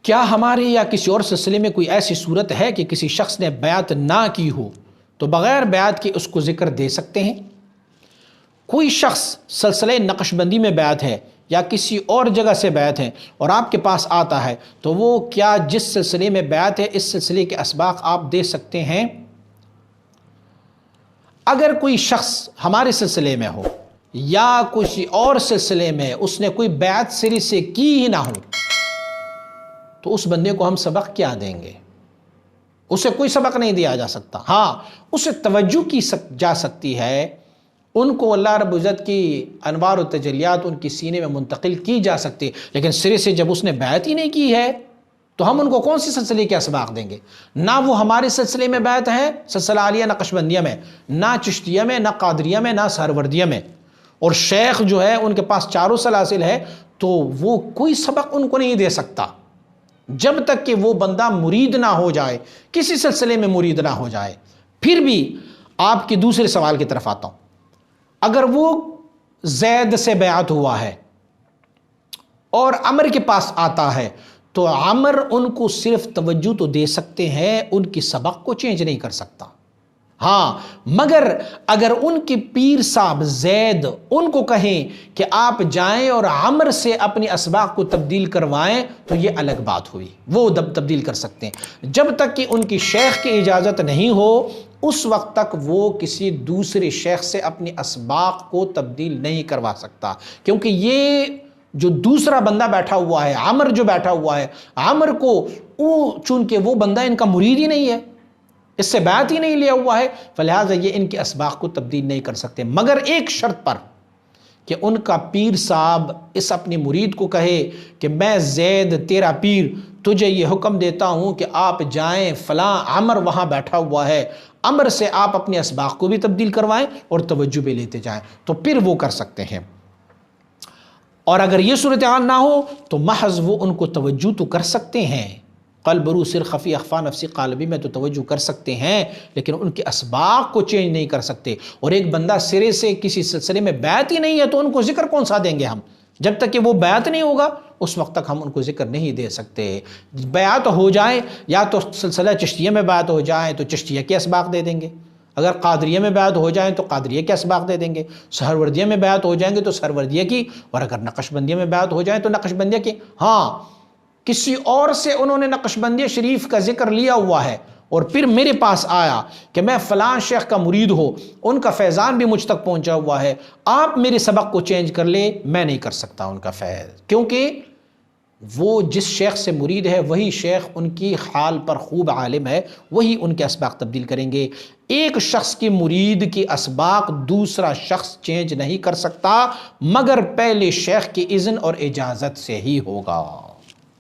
کیا ہمارے یا کسی اور سلسلے میں کوئی ایسی صورت ہے کہ کسی شخص نے بیعت نہ کی ہو تو بغیر بیعت کے اس کو ذکر دے سکتے ہیں؟ کوئی شخص سلسلہ نقش بندی میں بیعت ہے یا کسی اور جگہ سے بیعت ہے اور آپ کے پاس آتا ہے تو وہ کیا جس سلسلے میں بیعت ہے اس سلسلے کے اسباق آپ دے سکتے ہیں؟ اگر کوئی شخص ہمارے سلسلے میں ہو یا کسی اور سلسلے میں اس نے کوئی بیعت سری سے کی ہی نہ ہو تو اس بندے کو ہم سبق کیا دیں گے؟ اسے کوئی سبق نہیں دیا جا سکتا۔ ہاں، اسے توجہ کی جا سکتی ہے، ان کو اللہ رب العزت کی انوار و تجلیات ان کی سینے میں منتقل کی جا سکتی، لیکن سرے سے جب اس نے بیعت ہی نہیں کی ہے تو ہم ان کو کون سی سلسلے کے اسباق دیں گے؟ نہ وہ ہمارے سلسلے میں بیعت ہے، سلسلہ عالیہ نقشبندیہ میں، نہ چشتیہ میں، نہ قادریہ میں، نہ سہروردیہ میں، اور شیخ جو ہے ان کے پاس چاروں سلاسل ہے تو وہ کوئی سبق ان کو نہیں دے سکتا جب تک کہ وہ بندہ مرید نہ ہو جائے، کسی سلسلے میں مرید نہ ہو جائے۔ پھر بھی آپ کے دوسرے سوال کی طرف آتا ہوں، اگر وہ زید سے بیعت ہوا ہے اور عمر کے پاس آتا ہے تو عمر ان کو صرف توجہ تو دے سکتے ہیں، ان کی سبق کو چینج نہیں کر سکتا۔ ہاں، مگر اگر ان کے پیر صاحب زید ان کو کہیں کہ آپ جائیں اور عمر سے اپنی اسباق کو تبدیل کروائیں تو یہ الگ بات ہوئی، وہ تبدیل کر سکتے ہیں۔ جب تک کہ ان کی شیخ کی اجازت نہیں ہو اس وقت تک وہ کسی دوسرے شیخ سے اپنی اسباق کو تبدیل نہیں کروا سکتا، کیونکہ یہ جو دوسرا بندہ بیٹھا ہوا ہے، عمر جو بیٹھا ہوا ہے، عمر کو چونکہ وہ بندہ ان کا مرید ہی نہیں ہے، اس سے بیعت ہی نہیں لیا ہوا ہے، فلہذا یہ ان کے اسباق کو تبدیل نہیں کر سکتے، مگر ایک شرط پر کہ ان کا پیر صاحب اس اپنی مرید کو کہے کہ میں زید تیرا پیر تجھے یہ حکم دیتا ہوں کہ آپ جائیں فلاں عمر وہاں بیٹھا ہوا ہے، عمر سے آپ اپنے اسباق کو بھی تبدیل کروائیں اور توجہ بھی لیتے جائیں، تو پھر وہ کر سکتے ہیں۔ اور اگر یہ صورتحال نہ ہو تو محض وہ ان کو توجہ تو کر سکتے ہیں، قلب رو سر خفی اخفا نفسی قالبی میں تو توجہ کر سکتے ہیں، لیکن ان کے اسباق کو چینج نہیں کر سکتے۔ اور ایک بندہ سرے سے کسی سلسلے میں بیعت ہی نہیں ہے تو ان کو ذکر کون سا دیں گے ہم؟ جب تک کہ وہ بیعت نہیں ہوگا اس وقت تک ہم ان کو ذکر نہیں دے سکتے۔ بیعت ہو جائے، یا تو سلسلہ چشتیہ میں بیعت ہو جائے تو چشتیہ کے اسباق دے دیں گے، اگر قادریہ میں بیعت ہو جائیں تو قادریہ کے اسباق دے دیں گے، سہروردیہ میں بیعت ہو جائیں گے تو سہروردیہ کی، اور اگر نقش بندیہ میں بیعت ہو جائیں تو نقش بندیہ کی۔ ہاں، کسی اور سے انہوں نے نقش بندیہ شریف کا ذکر لیا ہوا ہے اور پھر میرے پاس آیا کہ میں فلاں شیخ کا مرید ہو، ان کا فیضان بھی مجھ تک پہنچا ہوا ہے، آپ میرے سبق کو چینج کر لیں، میں نہیں کر سکتا ان کا فیض، کیونکہ وہ جس شیخ سے مرید ہے وہی شیخ ان کی حال پر خوب عالم ہے، وہی ان کے اسباق تبدیل کریں گے۔ ایک شخص کی مرید کی اسباق دوسرا شخص چینج نہیں کر سکتا مگر پہلے شیخ کی اذن اور اجازت سے ہی ہوگا۔